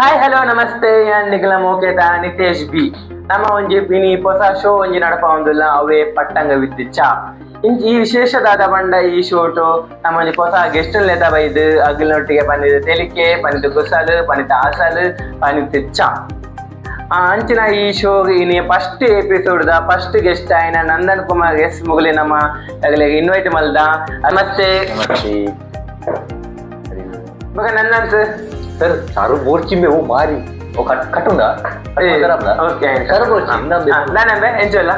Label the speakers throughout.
Speaker 1: hi hello ನಮಸ್ತೆ ಯಾನ್ ನಿಖಿಲ ಮೋಕೇತ Nitesh B ನಮ್ಮ ಒಂಜಿ ಪಿನಿ ಹೊಸ ಶೋ ಒಂಜಿ ನಡಪ ಒಂದುಲ್ಲ ಅವೇ ಪಟ್ಟಂಗ ವಿತ್ ಚಾ ಈ ವಿಶೇಷದಾದ ಬಂಡ ಈ ಶೋಟು ನಮ್ಮ ಒಂಜಿ ಹೊಸ ಗೆಸ್ಟ್ ಲೆತ ಬೈದು ಅಗ್ಲಿನೊಟ್ಟಿಗೆ ಪಂದಿದ್ದು ತೆಲಿಕೆ ಪಂದಿದ್ದು ಕುಸಲು ಪಂದಿತ್ತು ಆಸಲು ಪಂದಿತ್ತು ಚಾ ಅಂಚಿನ ಈ ಶೋ ಇನಿ ಫಸ್ಟ್ ಎಪಿಸೋಡ್ ದ ಫಸ್ಟ್ ಗೆಸ್ಟ್ ಆಯ್ನ ನಂದನ್ ಕುಮಾರ್ ಎಸ್ ಮುಗಲಿ ನಮ್ಮ ಇನ್ವೈಟ್ ಮಲ್ದ ನಮಸ್ತೆ बघा नंदन
Speaker 2: सर चारू बोर्चिंबे वो मारी वो कटुंडा
Speaker 1: ओके
Speaker 2: कर बोर्चिंब
Speaker 1: ನಾನಂಬೆ ಎಂಚಲ್ಲ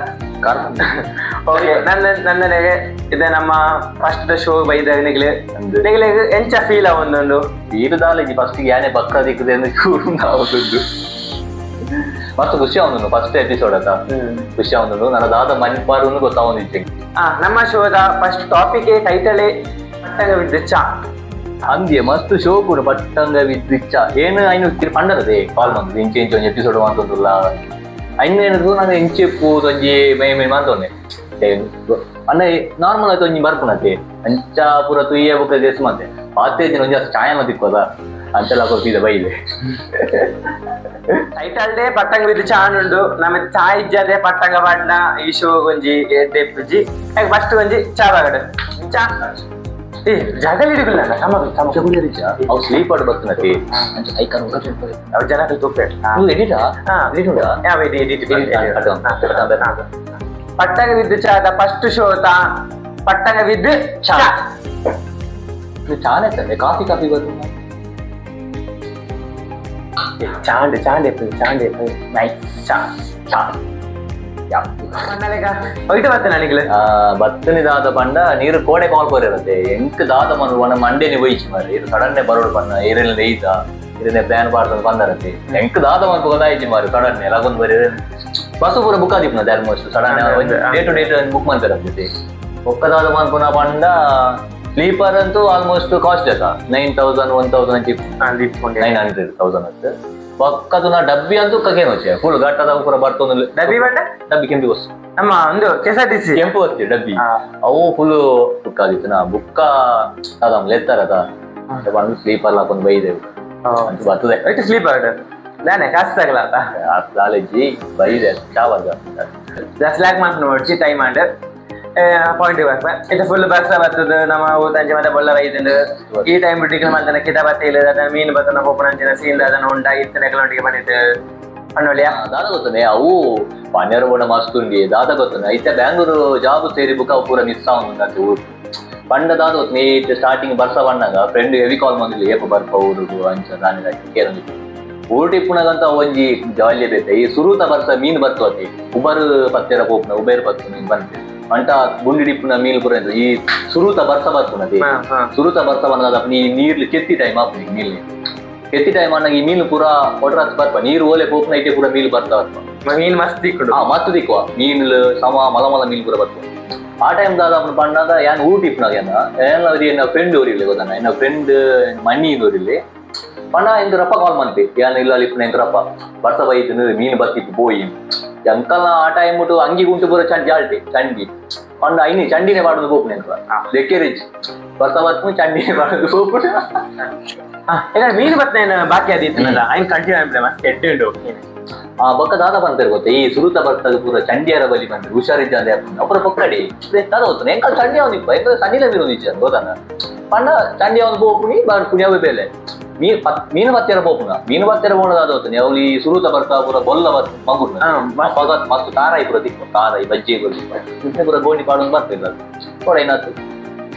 Speaker 1: ಓಕೆ ನನ್ನನೆಗೆ ಇದೆ ನಮ್ಮ ಫಸ್ಟ್ ಶೋ ಬೈದ ನಿಗಲೆ ಎಂಚ ಫೀಲ್ ಒಂದೊಂದು
Speaker 2: ಫೀಲ್ದಾಲಜಿ ಫಸ್ಟ್ ಯಾನೆ ಪಕ್ಕ ದಿಕ್ಕದೆ ಅಂದ್ರೆ ಕೂರುಂಡ ಆಗುದು ಮತ್ತು ಖುಷಿ ಅವನು ಫಸ್ಟ್ ಎಪಿಸೋಡ್ ಅದ ಖುಷಿ ಅವನು ನನ್ನ ದಾದ ಮನ್ಪಾರು ಗೊತ್ತಾವಂದಿದ್ದೆ
Speaker 1: ನಮ್ಮ ಶೋದ ಫಸ್ಟ್ ಟಾಪಿಕ್ ಟೈಟಲೇ ಪಟ್ಟಂಗ ವಿತ್ ಚಾ
Speaker 2: ಅಂದ್ಯ ಮಸ್ತ್ ಶೋ ಕೂಡ ಪಟ್ಟಂಗ ವಿದ್ರಿಚ್ಚ ಏನು ಐನು ಪಂಡರದೆ ಕಾಲ್ ಬಂದು ಇಂಚೆ ಇಂಚೆ ಒಂಜಿ ಎಪಿಸೋಡ್ ಮಾಡ್ತೊಂದುಲ್ಲ ಐನು ಏನದು ನಾನು ಇಂಚೆಪ್ಪು ಒಂಜಿ ಮೈ ಮಾಡ್ತೊಂದೆ ಅನ್ನ ನಾರ್ಮಲ್ ಆಯ್ತು ಒಂಜಿ ಬರ್ಪುನತೆ ಅಂಚ ಪೂರ ತುಯ್ಯ ಬುಕ್ಕ ದೇಶ ಮತ್ತೆ ಪಾತೆ ದಿನ ಒಂಜಿ ಚಾಯ ಮತ್ತಿಕ್ಕೋದ ಅಂತೆಲ್ಲ ಕೊಟ್ಟಿದೆ ಬೈಲೆ
Speaker 1: ಟೈಟಲ್ ಡೇ ಪಟ್ಟಂಗ ವಿತ್ ಚಾ ಉಂಡು ನಮ್ಮ ಚಾ ಇಜ್ಜದೆ ಪಟ್ಟಂಗ ಬಣ್ಣ ಈ ಶೋ ಒಂಜಿ ಎಡ್ಡೆಪ್ಪುಜಿ ಫಸ್ಟ್ ಒಂಜಿ ಚಾ ಬಾಗಡೆ ಚಾ ಜಾಗ ಹಿಡಿದಿಲ್ಲ
Speaker 2: ಅವು ಸ್ಲೀಪ್ ಆಡ್ ಬರ್ತಾನತಿ
Speaker 1: ಅವ್ರ ಜನ ತೂಪೆ ಪಟ್ಟಂಗ ವಿದ್ದು ಚಾದ ಫಸ್ಟ್ ಶೋ ಪಟ್ಟಂಗ ವಿದ್ದು ಚಾ
Speaker 2: ಚಾನೆ ತಂದೆ ಕಾಫಿ ಬರ್ತದೆ
Speaker 1: ಚಾಂಡೆ ನೈಸ್ ಚಾ ಚಾ
Speaker 2: ಬತ್ತನಿದಾದ ಪಂಡ ನೀರು ಕೋಡೆ ಕಾಲ್ ಬರಿರತ್ತೆ ಎಂಕ್ ದಾದ ಮನು ಒನ ಮಂಡೇನೆ ಬೈಚ್ ಮಾರಿ ಇದು ಸಡನ್ನೆ ಬರೋಡು ಪನ್ನ ಏರೆಲ್ಲ ರೈತ ಇರನೆ ಪ್ಲಾನ್ ಮಾಡ್ತದ ಬಂದರತ್ತೆ ಎಂಕ್ ದಾದ ಮನು ಗೊತ್ತಾಯ್ತು ಮಾರಿ ಸಡನ್ನೆ ಲಗೊಂದು ಬರೀ ಬಸ್ಸು ಪೂರ ಬುಕ್ ಆದಿಪ್ನ almost sudden day to day book ಮಾಡ್ತಾರತ್ತೆ ಒಕ್ಕದಾದ ಮನ್ಪುನ ಪಂಡ ಸ್ಲೀಪರ್ ಅಂತೂ ಆಲ್ಮೋಸ್ಟ್ ಕಾಸ್ಟ್ ಆಯ್ತಾ 9,000 1,000 900,000 ಅಂತ ಪಕ್ಕದು ನಾ ಡಬ್ಬಿ ಅಂತೂ ಕಗೇನು వచ్చే ಫುಲ್ ಗಟ್ಟದ ಪೂರ ಬರ್ತೊಂದು ಡಬ್ಬಿ ಕೆಂಪು ಬಸ್
Speaker 1: ನಮ್ಮ ಒಂದು ಕೆಎಸ್ಆರ್ಟಿಸಿ
Speaker 2: ಕೆಂಪು వచ్చే ಡಬ್ಬಿ ಅವು ಫುಲ್ ಬುಕ್ ಆಗಿತ್ತು ನಾ ಬುಕ್ಕ ಅದಮ್ ಲೆತ್ತರದ ಬಂದು ಸ್ಲೀಪರ್ ಹಾಕೊಂಡು ಬೈದೆವು ಬರ್ತದೆ
Speaker 1: ಎಷ್ಟು ಸ್ಲೀಪರ್ ನಾನೇ ಕಾಸು ತಗಲ
Speaker 2: ಕಾಲೇಜಿ ಬೈದೆ ಚಾವಾಗ
Speaker 1: ದಸ್ ಲ್ಯಾಕ್ ಮಾರ್ಕ್ ನೋಡ್ಸಿ ಟೈಮ್ ಆಂಡ್ ಪಾಯಿಂಟ್ ಬರ್ಪ ಇದು ಫುಲ್ ಬರ್ಸ ಬರ್ತದ ನಮ್ಮ ಊತಂಚೆ ಮತ್ತೆ ಬೊಲ್ಲ ಬೈದಂಡು ಈ ಟೈಮ್ ಬಿಟ್ಟಿಗೆ ಮತ್ತೆ ಕಿತ ಬತ್ತೆ ಇಲ್ಲ ಅದನ್ನ ಮೀನು ಬರ್ತನ ಪೋಪಣಂಚಿನ ಸೀನ್ ಅದನ್ನ ಉಂಡ ಇತ್ತನೆ ಕೆಲವೊಂದಿಗೆ ಬಂದಿತ್ತು ಅನ್ನೋಳಿಯಾ
Speaker 2: ದಾದ ಗೊತ್ತನೆ ಅವು ಪನ್ನೆರಡು ಬೋಡ ಮಸ್ತುಂಡಿ ದಾದ ಗೊತ್ತನೆ ಐತೆ ಬ್ಯಾಂಗ್ಳೂರು ಜಾಬ್ ಸೇರಿ ಬುಕ್ ಅವು ಪೂರ ಮಿಸ್ ಆಗುಂದಂತೆ ಊರು ಪಂಡ ದಾದ ಗೊತ್ತು ನೀಟ್ ಸ್ಟಾರ್ಟಿಂಗ್ ಬರ್ಸ ಬಂದಾಗ ಫ್ರೆಂಡ್ ಹೆವಿ ಕಾಲ್ ಮಾಡಿಲ್ಲ ಏಪ ಬರ್ಪ ಊರು ಅಂಚ ನಾನು ಕೇಳಿದ್ವಿ ಊಟಿ ಪುಣಗಂತ ಒಂಜಿ ಜಾಲಿ ಬೇತೆ ಈ ಸುರೂತ ಬರ್ಸ ಮೀನು ಬರ್ತವತಿ ಉಬರ್ ಪತ್ತೆರ ಪೋಪ್ನ ಉಬೇರ್ ಬತ್ತು ನೀನ್ ಬಂತೆ ಅಂಟ ಗುಂಡಿ ಡಿಪ್ಪುನ ಮೀನು ಪುರ ಈ ಸುರೂತ ಬರ್ಸ ಬರ್ತುನದಿ ಸುರೂತ ಬರ್ಸ ಬಂದಾಗ ನೀ ನೀರ್ಲಿ ಕೆತ್ತಿ ಟೈಮ್ ಆಪುನಿ ನೀರ್ಲಿ ಕೆತ್ತಿ ಟೈಮ್ ಅನ್ನಗ ಈ ಮೀನು ಪೂರ ಒಡ್ರಾತ್ ಬರ್ಪ ನೀರು ಓಲೆ ಪೋಪ್ನ ಐಟೆ ಪೂರ ಮೀನು ಬರ್ತಾ
Speaker 1: ಮೀನು ಮಸ್ತ್ ದಿಕ್ಕು
Speaker 2: ಮಸ್ತ್ ದಿಕ್ಕುವ ಮೀನು ಸಮ ಮಲ ಮೀನು ಪೂರ ಬರ್ತವೆ ಆ ಟೈಮ್ ದಾದ ಅಪ್ಪ ಪಂಡಾಗ ಯಾನ್ ಊಟಿಪ್ನಾಗ ಏನ ಫ್ರೆಂಡ್ ಊರಿಲ್ಲ ಗೊತ್ತಾನ ಏನ ಫ್ರೆಂಡ್ ಮಣ್ಣಿ ಊರಿಲ್ಲಿ ಪಂಡ ಎಂಕ್ ರಪ್ಪ ಕಾಲ್ ಮಾಡ್ತಿ ಯಾನ್ ಇಲ್ಲ ಲಿಪ್ನ ಎಂಕ್ ರಪ್ಪ ಬರ್ಸ ಬೈತು ಮೀನು ಬತ್ತಿತ್ತು ಪೋಯಿ ಅಂಕಲ್ ಆ ಟೈಮ್ ಬಿಟ್ಟು ಅಂಗಿ ಗುಂಟು ಪೂರ ಜಾಲ್ಟಿ ಚಂಡಿ ಪಂಡ ಐನಿ ಚಂಡಿನೇ ಮಾಡುದು ಪೋಪು ನೆಂಕ ಲೆಕ್ಕೆರಿಜ್ ಬರ್ಸ ಬತ್ತು ಚಂಡಿನೇ ಮಾಡುದು ಪೋಪು
Speaker 1: ಮೀನು ಬತ್ತೇನು ಬಾಕಿ ಆದಿತ್ತಲ್ಲ ಐನ್ ಕಂಟಿನ್ಯೂ ಎಡ್ಡು
Speaker 2: ಬೊಕ್ಕ ದಾದ ಬಂತಾರೆ ಗೊತ್ತ ಈ ಸುರುತ ಬರ್ತದ ಪೂರ ಚಂಡಿಯರ ಬಲಿ ಬಂದ್ರೆ ಹುಷಾರಿದ್ದ ಅಂದ್ರೆ ಅಪರ ಪಕ್ಕಡಿ ದಾದ ಗೊತ್ತ ಎಂಕಲ್ ಚಂಡಿ ಅವನಿಪ್ಪ ಎಂಕಲ್ ಸಣ್ಣಿಲ ಮೀನು ನಿಜ ಗೊತ್ತಾನ ಪಂಡ ಚಂಡಿ ಅವನು ಪೋಪುನಿ ಬಾರ್ ಪುಣ್ಯವ ಬೇಲೆ ಮೀನು ಬತ್ತೆರ ಪೋಪುನ ಮೀನು ಬತ್ತೆರ ಬೋಣದಾದ ಹೋಗ್ತಾನೆ ಅವ್ಳು ಈ ಸುರುತ ಬರ್ತಾ ಪೂರ ಬೊಲ್ಲ ಮಗುನ ಮಸ್ತ್ ತಾರಾಯಿ ಪೂರ ದಿಕ್ಕು ತಾರಾಯಿ ಬಜ್ಜಿ ಪೂರ ಗೋಣಿ ಪಾಡೊಂದು ಬರ್ತಿಲ್ಲ ಕೊಡ ಏನಾಯ್ತು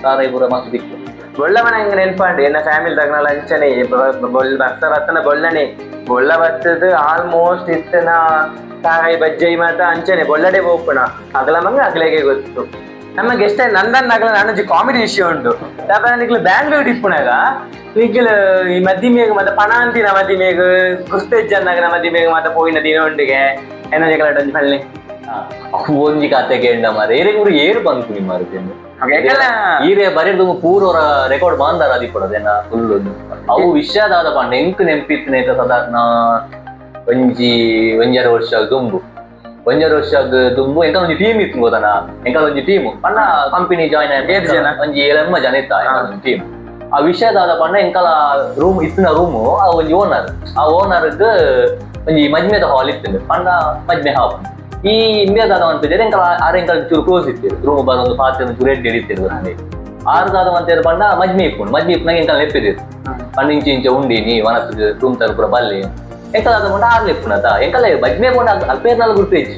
Speaker 2: ತಾರಾಯಿ ಪೂರ ಮಸ್ತ್ ದಿಕ್ಕು
Speaker 1: ಬೊಳ್ಳ ಮನೆ ಹೆಂಗ ನೆನ್ಪಾಂಡಿ ಎನ್ನ ಫ್ಯಾಮಿಲಿ ತಗನಾಳ ಅಂಚನೆ ಬರ್ಸ ಬರ್ತನ ಬೊಳ್ಳನೆ ಬೊಳ್ಳ ಬರ್ತದ ಆಲ್ಮೋಸ್ಟ್ ಇತ್ತನ ತಾರಾಯಿ ಬಜ್ಜಿ ಮಾತ ಅಂಚನೆ ಬೊಳ್ಳಡೆ ಪೋಪುಣ ಅಗಲ ಮಂಗ ಅಗಲೆಗೆ ಗೊತ್ತು ನಮ್ಮ ಗೆಸ್ಟ್ ನಂದನ್ ನಗಲ ನಾನೊಂದು ಕಾಮಿಡಿ ವಿಷಯ ಉಂಟು ಯಾಕಂದ್ರೆ ನಿಗ್ಲು ಬ್ಯಾಂಗ್ಳೂರ್ ಇಪ್ಪುನಾಗ ನಿಗ್ಲು ಈ ಮದ್ದಿ ಮೇಘ ಮತ್ತೆ ಪಣಾಂತಿನ ಮದ್ದಿ ಮೇಘ ಕುಸ್ತೇಜ್ಜನ್ನಾಗ ಮದ್ದಿ ಮೇಘ ಮತ್ತೆ ಪೋಯಿನ ದಿನ ಉಂಡಿಗೆ ಏನೋ ಜಗಳ ಫಲ್ಲಿ
Speaker 2: ಒಂಜಿ ಕತೆ ಕೇಂಡ ಮಾರ ಏರು ಏರು ಬಂತು ನಿಮ್ಮ ಈರೇ ಬರೀದು ಪೂರ್ವರ ರೆಕಾರ್ಡ್ ಬಾಂದಾರ ಅದಿ ಕೊಡೋದೇನ ಫುಲ್ ಅವು ವಿಷಯದಾದ ಪಂಡ ಎಂಕ್ ನೆಂಪಿತ್ನೇತ ಸಾಧಾರಣ ಒಂಜರ ವರ್ಷ ದುಂಬು ದುಂಬು ಎಂಕ ಒಂಜಿ ಟೀಮ್ ಇತ್ತು ಗೊತ್ತಾನ ಎಂಕ ಒಂಜಿ ಟೀಮ್ ಪಂಡ ಕಂಪನಿ ಜಾಯ್ನ್ ಆಗಿ 7 ಜನ ಒಂಜಿ 7 ಜನ ಇತ್ತ ಟೀಮ್ ಆ ವಿಷಯ ದಾದ ಪಂಡ ಎಂಕಲ ರೂಮ್ ಇತ್ತಿನ ರೂಮು ಆ ಒಂಜಿ ಓನರ್ ಆ ಓನರ್ಗ್ ಒಂಜಿ ಮಜ್ಮೆದ ಹಾಲ್ ಇತ್ತಿಂದು ಪಂಡ ಮಜ್ಮೆ ಹಾಪ್ ಈ ಇಂಡಿಯಾದಾದ ಅಂತಿದ್ದಾರೆ ಎಂಕಲ ಎಂಕಲ್ ಚೂರು ಕ್ಲೋಸ್ ಇತ್ತಿರು ರೂಮ್ ಬರೋದು ಪಾತ್ರ ಚೂರು ರೆಡ್ ಇತ್ತಿರು ಹಾಗೆ ಆರ್ದಾದ ಅಂತ ಪಂಡ ಮಜ್ಮೆ ಇಪ್ಪುನಾಗ ಎಂಕಲ್ ನೆಪ್ಪಿದಿರು ಪಂಡ ಇಂಚ ಉಂಡಿನಿ ವನಸ್ ರೂಮ್ ತರ ಪೂರ ಬಲ್ಲಿ ಎಂಕಲಾದ ಪಂಡ ಆರ್ಲಿ ಇಪ್ಪುನತ ಎಂಕಲ ಮಜ್ಮೆ ಪಂಡ ಅಲ್ಪೇರ್ನಲ್ಲ ಗುರ್ತೇಜಿ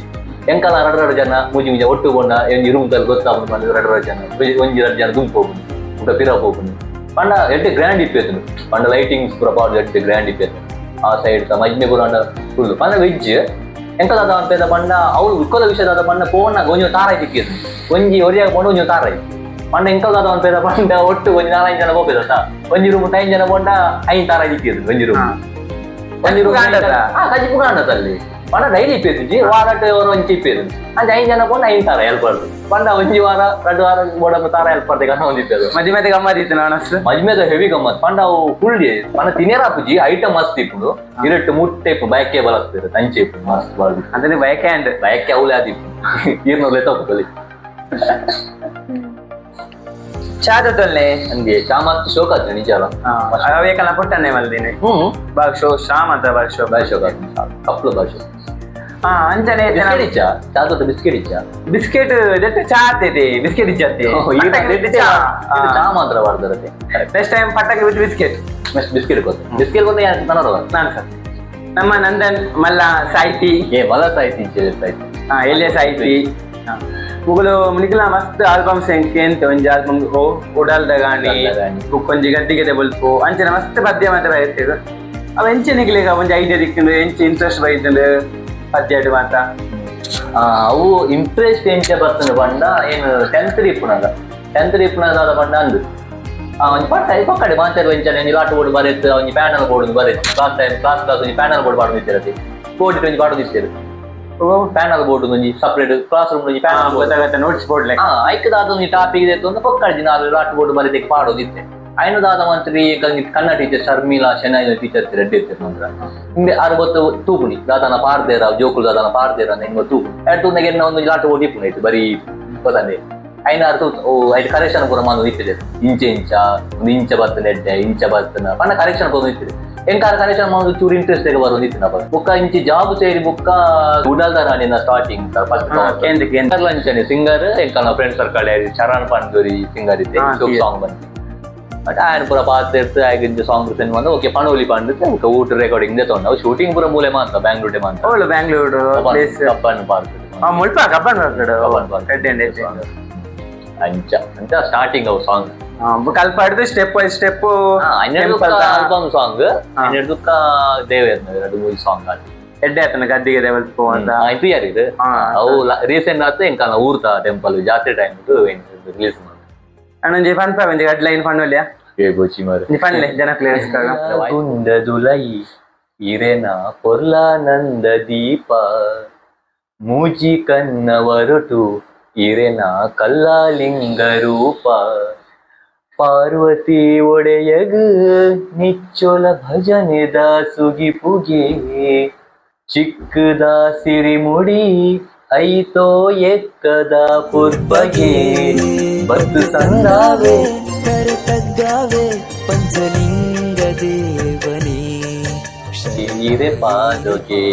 Speaker 2: ಎಂಕಲ ರಡ್ರಡು ಜನ ಮುಜಿ ಮುಜಿ ಒಟ್ಟು ಕೊಂಡ ಒಂಜಿ ರೂಮ್ ತರ ಗೊತ್ತಾಗ ರಡ್ರಡು ಜನ ಒಂಜಿ 2 ಜನ ಗುಂಪು ಹೋಗುದು ಊಟ ಪಿರ ಹೋಗುದು ಪಂಡ ಎಡ್ಡೆ ಗ್ರ್ಯಾಂಡ್ ಇಪ್ಪೇತು ಪಂಡ ಲೈಟಿಂಗ್ಸ್ ಪೂರ ಪಾಡ್ ಎಡ್ಡೆ ಗ್ರ್ಯಾಂಡ್ ಇಪ್ಪೇತು ಆ ಸೈಡ್ ಮಜ್ಮೆ ಪೂರ ಫುಲ್ ಪಂಡ ವೆಜ್ ಎಂಕಲಾದ ಅಂತ ಪಂಡ ಅವ್ರು ಉಕ್ಕೋದ ವಿಷಯದಾದ ಪಂಡ ಪೋನ ಒಂಜಿ ತಾರಾಯಿ ತಿಕ್ಕಿದ್ರು ಒಂಜಿ ಒರಿಯಾಗ ಪಂಡ ಒಂಜಿ ತಾರಾಯಿ ಪಂಡ ಎಂಕಲ್ದಾದ ಅಂತ ಪಂಡ ಒಟ್ಟು ಒಂಜಿ 4 ಜನ ಹೋಗ್ಬೇಕಂತ ಒಂಜಿ ರೂಮ್ 5 ಜನ ಪಂಡ 5 ತಾರಾಯಿ ತಿಕ್ಕಿದ್ರು ಒಂಜಿ ರೂಮ್ ಕಜ್ಜಿ ಪುಗಾಂಡದಲ್ಲಿ ಪಂಡ ಡೈಲಿ ಇಪ್ಪೇತು ವಾರಟ್ ಒಂಚಿ ಇಪ್ಪೇದು ಅಂಚೆ 5 ಜನ ಪಂಡ 5 ತಾರ ಹೆಲ್ಪರ್ದು ಪಂಡ ಒಂಜಿ ವಾರ 2 ವಾರ ಬೋಡ ತಾರ ಹೆಲ್ಪರ್ದೆ ಕನ್ನ ಒಂದಿಪ್ಪೇದು
Speaker 1: ಮಜ್ಮೆದ ಗಮ್ಮತ್ ಇತ್ತು ನಾನಸ್
Speaker 2: ಮಜ್ಮೆದ ಹೆವಿ ಗಮ್ಮತ್ ಪಂಡ ಅವು ಫುಲ್ ಡೇ ಪಂಡ ತಿನೇರಾಪುಜಿ ಐಟಮ್ ಮಸ್ತ್ ಇಪ್ಪುಡು ಇರಟ್ಟು ಮುಟ್ಟೆ ಬಯಕೆ ಬಲಸ್ತಿರು ತಂಚೆ ಇಪ್ಪು ಮಸ್ತ್ ಬಾಳ್ದು
Speaker 1: ಅಂದ್ರೆ
Speaker 2: ಬಯಕೆ ಅವಳೆ ಆದಿಪ್ಪು ಈರ್ನೂರು ಲೆತ್ತೋಗ್ತದೆ
Speaker 1: ಚಾದಲ್ಲೇ
Speaker 2: ನಂಗೆ ಚಾ ಮತ್ತು ಶೋಕ ಆಯ್ತು ನಿಜ ಅಲ್ಲ
Speaker 1: ಅವೇಕಲ್ಲ ಪುಟ್ಟನೆ ಮಲ್ದಿನಿ ಬಾಗ್ ಶೋ ಶ್ಯಾಮ್ ಅಂತ ಬಾಗ್ ಶೋ
Speaker 2: ಕಪ್ಲು ಭಾಷೆ
Speaker 1: ಅಂಚನೆ
Speaker 2: ಚಾದ ಬಿಸ್ಕೆಟ್ ಇಚ್ಚ
Speaker 1: ಬಿಸ್ಕೆಟ್ ಜೊತೆ ಚಾ ಆತೈತಿ ಬಿಸ್ಕೆಟ್ ಇಚ್ಚತ್ತೆ
Speaker 2: ಚಾ ಮಾತ್ರ ಬಾರ್ದರತೆ
Speaker 1: ನೆಕ್ಸ್ಟ್ ಟೈಮ್ ಪಟಾಕಿ ವಿತ್ ಬಿಸ್ಕೆಟ್
Speaker 2: ಬಿಸ್ಕೆಟ್ ಗೊತ್ತ ಯಾರು ತನೋರು
Speaker 1: ನಾನು ಸರ್ ನಮ್ಮ ನಂದನ್ ಮಲ್ಲ ಸಾಹಿತಿ
Speaker 2: ಮಲ್ಲ ಸಾಹಿತಿ
Speaker 1: ಎಲ್ಲಿಯ ಸಾಹಿತಿ ಮುಗುಲು ಮುನಿಕಲ ಮಸ್ತ್ ಆಲ್ಬಮ್ಸ್ ಎಂತ ಒಂಜಿ ಆಲ್ಬಮ್ ಉಡಲ್ದ ಗಾಣಿ ಒಂಜಿ ಗದ್ದಿಗೆ ಬಲ್ಪು ಅಂಚನೆ ಮಸ್ತ್ ಪದ್ಯ ಮಾತ್ರ ಬಯಸ್ತಿರು ಅವ ಎಂಚೆ ನಿಗ್ಲಿಗ ಒಂಜಿ ಐಡಿಯಾ ದಿಕ್ಕಿಂಡು ಎಂಚೆ ಇಂಟ್ರೆಸ್ಟ್ ಬೈತಂಡು ಪದ್ಯಡ್ ಮಾತ
Speaker 2: ಅವು ಇಂಟ್ರೆಸ್ಟ್ ಎಂಚೆ ಬರ್ತಂದು ಪಂಡ ಏನು 10th ಇಪ್ಪುನಾಗ ಪಂಡ ಅಂದು ಒಂಜಿ ಪಕ್ಕಡೆ ಮಾತಾಡಿ ಒಂಚನೆ ಲಾಟ್ ಬೋರ್ಡ್ ಬರೆತ್ತು ಒಂಜಿ ಪ್ಯಾನಲ್ ಬೋರ್ಡ್ ಬರೆತ್ತು ಕ್ಲಾಸ್ ಒಂಜಿ ಪ್ಯಾನಲ್ ಬೋರ್ಡ್ ಪಾಡು ನಿಂತಿರತ್ತೆ ಬೋರ್ಡ್ ಒಂಜಿ ಪಾಡು ನಿಂತಿರು ಪ್ಯಾನಲ್ ಬೋರ್ಡ್ ಒಂಜಿ ಸಪರೇಟ್ ಕ್ಲಾಸ್ ರೂಮ್ ಒಂಜಿ ಪ್ಯಾನಲ್ ಬೋರ್ಡ್
Speaker 1: ನೋಟ್ಸ್ ಬೋರ್ಡ್
Speaker 2: ಐಕದಾದ ಒಂಜಿ ಟಾಪಿಕ್ ಇದೆ ಅಂತ ಪಕ್ಕಡೆ ನಾಲ್ ಲಾಟ್ ಬೋರ್ಡ್ ಬರೆದಕ್ಕೆ ಪಾಡೋದಿತ್ತೆ ಐನದಾದ ಮಂತ್ರಿ ಕನ್ನಡ ಟೀಚರ್ ಶರ್ಮಿಳಾ ಶೆನಾಯಿ ಟೀಚರ್ ರೆಡ್ಡಿ ಇರ್ತಾರೆ ಮಾತ್ರ ಹಿಂಗೆ 60 ತೂಪುನಿ ದಾದನ ಪಾರ್ದೇರ ಜೋಕುಲು ದಾದನ ಪಾರ್ದೇರ ಹಿಂಗ ತೂಪು 2 ತೂನಾಗ ಒಂದು ಲಾಟ್ ಬೋರ್ಡ್ ಇಪ್ಪುನ ಆಯ್ತು ಬರೀ ಗೊತ್ತಂದೆ ಐನಾರು ಐದು ಕರೆಕ್ಷನ್ ಪೂರ ಮಾಡು ಇತ್ತಿದೆ ಇಂಚ ಒಂದು ಇಂಚ ಬರ್ತದೆ ಎಡ್ಡೆ ಇಂಚ ಬರ್ತನ ಪಣ್ಣ ಕರೆಕ್ಷನ್ ಪೂರ ಇತ್ತಿದೆ ಎಂಕಾರ ಕರೆಕ್ಷನ್ ಮಾಡೋದು ಚೂರು ಇಂಟ್ರೆಸ್ಟ್ ಆಗಿ ಬರೋದು ಇತ್ತಿನ ಬುಕ್ಕ ಇಂಚಿ ಜಾಬ್ ಸೇರಿ ಬುಕ್ಕ ಉಡಲ್ದ ರಾಣಿನ ಸ್ಟಾರ್ಟಿಂಗ್ ಫಸ್ಟ್ ಲಂಚನೆ ಸಿಂಗರ್ ಎಂಕಲ್ನ ಫ್ರೆಂಡ್ ಸರ್ಕಲ್ ಚರಣ್ ಪಂಡೂರಿ ಸಿಂಗರ್ ಇದ್ದೆ ಸಾಂಗ್ ಬಂತು ಬಟ್ ఆయన ಪೂರ ಪಾತಿರ್ತು ಆಗಿದ್ದ ಸಾಂಗ್ ಸೆಂಡ್ ಬಂದು ಓಕೆ ಪಣೋಲಿ ಪಂಡಿತ್ತು ಊಟ ರೆಕಾರ್ಡಿಂಗ್ ತೊಗೊಂಡು ಶೂಟಿಂಗ್ ಪೂರ ಮೂಲೆ ಮಾಂತ ಬ್ಯಾಂಗ್ಳೂರ್ ಮಾಂತ
Speaker 1: ಬ್ಯಾಂಗ್ಳೂರು
Speaker 2: ಕಬ್ಬನ್ ಪಾರ್ಕ್
Speaker 1: ಮುಲ್ಪ ಕಬ್ಬನ್
Speaker 2: ಅಂಚ ಅಂತ ಸ್ಟಾರ್ಟಿಂಗ್ ಅವ್ ಸಾಂಗ್
Speaker 1: ಕಲ್ಪ ಹಿಡಿದು step by step
Speaker 2: album song ಇನ್ನೆರಡುಕ್ಕ ದೇವೇರ್ನ 2-3 ಸಾಂಗ್ ಆಯ್ತು
Speaker 1: ಎಡ್ಡೆ ಆತನ ಗದ್ದಿಗೆ ದೇವಲ್ಪು ಅಂತ
Speaker 2: ಇದು ಯಾರಿದು ಅವು ರೀಸೆಂಟ್ ಆತ ಎಂಕಲ್ನ ಊರ್ತ ಟೆಂಪಲ್ ಜಾತ್ರೆ ಟೈಮ್ ರಿಲೀಸ್ ಮಾಡಿ
Speaker 1: ಅಣ್ಣಂಜಿ ಫನ್ ಪಾ ಒಂಜಿ ಹೆಡ್ಲೈನ್ ಫನ್ನುಲ್ಯಾ
Speaker 2: ಗೋಚಿ ಮಾರೆ
Speaker 1: ನಿ ಫನ್ಲೆ ಜನ ಪ್ಲೇಯರ್ಸ್ ಕಾಗ
Speaker 2: ಗುಂಡದುಲೈ ಇರೆನ ಪೊರ್ಲಾನಂದ ದೀಪ ಮೂಜಿ ಕನ್ನ ಹೊರಟು ಇರೆನ ಕಲ್ಲಾಲಿಂಗ ರೂಪ ಪಾರ್ವತಿ ಒಡೆಯಗ ನಿಚ್ಚೊಲ ಭಜನೆದ ಸುಗಿಪುಗೆ ಚಿಕ್ಕದ ಸಿರಿಮುಡಿ ಐತೋ ಎಕ್ಕದ ಪುರ್ಬಗೆ ಬತ್ತು ಸಂದಾವೆ
Speaker 3: ಕರತಗ್ಗಾವೆ ಪಂಚಲಿಂಗ ದೇವನೇ
Speaker 2: ಶರೀರೆ ಪಾದೋಕೆ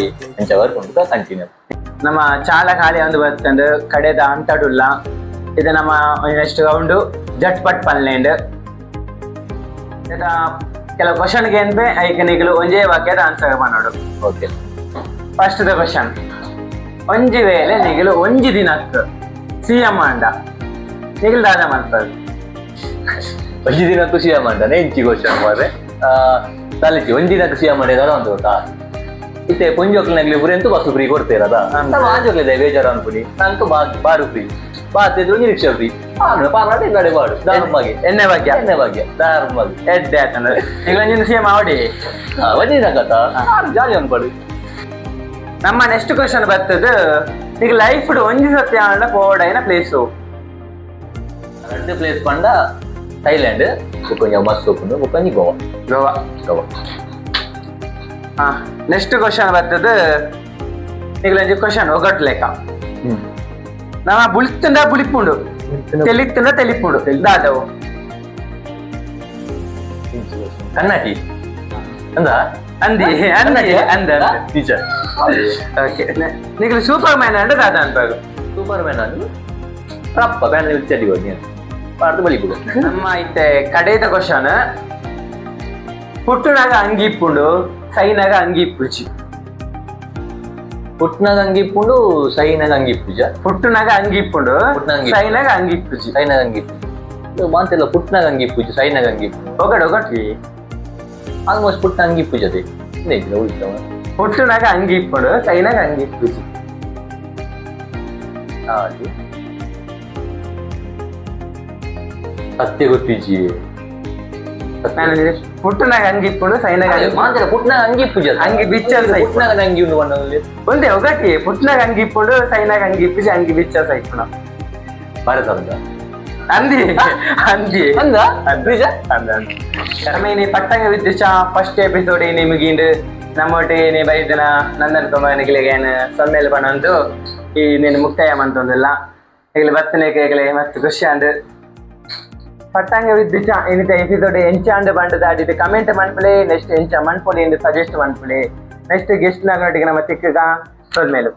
Speaker 2: ಅಂಚವರ್ ಕೊಂಡು ಕಂಟಿನ್ಯೂ
Speaker 1: ನಮ್ಮ ಚಾಲ ಖಾಲಿ ಒಂದು ಬರ್ತಂದು ಕಡೆದ ಅಂತಡುಲ್ಲ ಇದು ನಮ್ಮ ನೆಕ್ಸ್ಟ್ ರೌಂಡು ಜಟ್ ಪಟ್ ಪನ್ಲೆಂಡ್ ಕೆಲವು ಕ್ವಶನ್ಗೆ ಏನ್ಪೆ ಐಕನಿಗಳು ಒಂದೇ ವಾಕ್ಯದ ಆನ್ಸರ್ ಮಾಡೋಡು
Speaker 2: ಓಕೆ
Speaker 1: ಫಸ್ಟ್ ದ ಕ್ವಶನ್ ಒಂಜಿ ವೇಳೆ ನಿಗಲು ಒಂಜಿ ದಿನಕ್ಕೆ ಸಿಎಂ ಅಂಡ ನಿಗಲು ದಾದ ಮಾಡ್ತಾರೆ
Speaker 2: ಒಂಜಿ ದಿನ ಖುಷಿಯ ಮಾಡ್ತಾನೆ ಇಂಚಿ ಕ್ವಶನ್ ಮಾರೆ ತಲೆಚಿ ಒಂಜಿ ದಿನ ಖುಷಿಯ ಮಾಡಿದಾರ ಅಂತ ಗೊತ್ತಾ ಇತ್ತೆ ಪುಂಜೋಕ್ಲಿನಾಗ್ಲಿ ಪುರಿ ಅಂತೂ ಬಸ್ ಫ್ರೀ ಕೊಡ್ತೀರದ ಆಜೋಕ್ಲಿದೆ ಬೇಜಾರು ಅನ್ಪುಡಿ ನಂಗೆ ಬಾರು ಫ್ರೀ ಬಾತಿದ್ರು ನಿರೀಕ್ಷೆ ಫ್ರೀ ಪಾರ್ನಾಟ ಗಾಡಿ ಬಾಡು ದಾರುಮ್ಮಗೆ
Speaker 1: ಎಣ್ಣೆ ಭಾಗ್ಯ
Speaker 2: ದಾರುಮ್ಮಗೆ
Speaker 1: ಎಡ್ಡೆ ಆತಂದ್ರೆ ಈಗ ಒಂಜಿನ ಸಿಎಂ ಆವಡಿ
Speaker 2: ಒಂಜಿ ದಿನ ಜಾಲಿ ಅನ್ಪಡು
Speaker 1: ನಮ್ಮ ನೆಕ್ಸ್ಟ್ ಕ್ವಶನ್ ಬರ್ತದ ಈಗ ಲೈಫ್ ಒಂಜಿ ಸತ್ಯ ಆಂಡ ಪೋಡೈನ ಪ್ಲೇಸು
Speaker 2: 2 ಪ್ಲೇಸ್ ಪಂಡ ಥೈಲ್ಯಾಂಡ್ ಕೊಂಚ ಮಸ್ತ್ ಹೋಗ್ಕೊಂಡು ಮುಖಂಜಿ ಗೋವಾ
Speaker 1: ನೆಕ್ಸ್ಟ್ ಕ್ವಶನ್ ಬರ್ತದ ಈಗ ಕ್ವಶನ್ ಒಗಟ್ ಲೆಕ್ಕ ನಮ್ಮ ಬುಳಿತಂಡ ಬುಳಿಪುಂಡು ತೆಲಿತಂಡ ತೆಲಿಪುಂಡು ದಾದವು
Speaker 2: ಕನ್ನಡಿ ಅಂದ
Speaker 1: ಅಂದಿ ಅಂದಿ ಅಂದ
Speaker 2: ನಿಜ
Speaker 1: ಓಕೆ ನಿಖಿಲ್ ಸೂಪರ್ ಮ್ಯಾನ್ ಅಂದ್ರೆ ದಾದ ಅನ್ಪಾಗ
Speaker 2: ಸೂಪರ್ ಮ್ಯಾನ್ ಅದು ರಪ್ಪ ಬ್ಯಾನ್ ವಿಚಾರಿ ನೀನು ಪಾಡ್ದು ಬಳಿ ಬಿಡು
Speaker 1: ನಮ್ಮ ಐತೆ ಕಡೆದ ಕ್ವಶನ್ ಪುಟ್ಟನಾಗ ಅಂಗಿ ಇಪ್ಪುಂಡು ಸೈನಾಗ ಅಂಗಿ ಇಪ್ಪುಜಿ
Speaker 2: ಪುಟ್ನಾಗ ಅಂಗಿ ಇಪ್ಪುಂಡು ಸೈನಾಗ ಅಂಗಿ ಪೂಜ
Speaker 1: ಪುಟ್ಟನಾಗ ಅಂಗಿ ಇಪ್ಪುಂಡು
Speaker 2: ಪುಟ್ಟನಾಗ ಅಂಗಿ
Speaker 1: ಸೈನಾಗ ಅಂಗಿ ಇಪ್ಪುಜಿ
Speaker 2: ಸೈನಾಗ ಅಂಗಿ ಮಾತೆಲ್ಲ ಪುಟ್ನಾಗ ಅಂಗಿ ಪೂಜೆ ಸೈನಾಗ ಅಂಗಿ
Speaker 1: ಒಗಟ್ವಿ
Speaker 2: ಆಲ್ಮೋಸ್ಟ್ ಪುಟ್ಟ ಅಂಗಿ ಪೂಜತೆ ಉಳಿತವ
Speaker 1: ಪುಟ್ಟನಾಗ ಅಂಗಿ ಇಪ್ಪುಂಡು ಸೈನಾಗ ಅಂಗಿ ಇಪ್ಪುಜಿ
Speaker 2: ಹಾಗೆ ಸತ್ಯ ಗೊತ್ತಿಜಿ
Speaker 1: ಪುಟ್ಟನಾಗ ಅಂಗಿ ಇಪ್ಪುಂಡು ಸೈನಾಗ
Speaker 2: ಮಾತೆಲ್ಲ ಪುಟ್ನಾಗ ಅಂಗಿ ಪೂಜೆ
Speaker 1: ಅಂಗಿ ಬಿಚ್ಚಲ್ ಸೈ
Speaker 2: ಪುಟ್ನಾಗ ಅಂಗಿ ಉಂಡು ಬಣ್ಣದಲ್ಲಿ
Speaker 1: ಒಂದೇ ಒಗಟಿ ಪುಟ್ಟನಾಗ ಅಂಗಿ ಇಪ್ಪುಂಡು ಸೈನಾಗ ಅಂಗಿ ಇಪ್ಪಿಸಿ ಅಂಗಿ ಬಿಚ್ಚಲ್ ಸೈಪುಣ
Speaker 2: ಭಾರತ ಅಂತ
Speaker 1: ಅಂದಿ ಅಂದಿ
Speaker 2: ಅಂದ ನಿಜ
Speaker 1: ಕರ್ಮೇನಿ ಪಟ್ಟಂಗ ವಿದ್ಯುಷ ಫಸ್ಟ್ ಎಪಿಸೋಡ್ ನಿಮಗಿಂಡು ನಮ್ಮೊಟ್ಟಿ ನೀ ಬೈದನ ನಂದನ ತೊಂಬನಿಗಳಿಗೆ ಸೊಮ್ಮೇಲೆ ಬಣ್ಣಂದು ಈ ನೀನು ಮುಕ್ತಾಯ ಮಂತೊಂದಿಲ್ಲ ಈಗಲೇ ಬರ್ತನೆ ಕೇಗಲೆ ಮಸ್ತ್ ಖುಷಿ ಅಂಡ್ ಪಟ್ಟಂಗ ವಿದ್ಯುಷ ಇನ್ನಿತ ಎಪಿಸೋಡ್ ಎಂಚಾಂಡ್ ಬಂಡು ದಾಡಿದ್ದು ಕಮೆಂಟ್ ಮನ್ಪಲೆ ನೆಕ್ಸ್ಟ್ ಎಂಚ ಮನ್ಪೊಲಿ ಎಂದು ಸಜೆಸ್ಟ್ ಮನ್ಪಲೆ ನೆಕ್ಸ್ಟ್ ಗೆಸ್ಟ್ ನಾಗನೊಟ್ಟಿಗೆ ನಮ್ಮ ತಿಕ್ಕಗ ಸೋದ್ಮೇಲೆ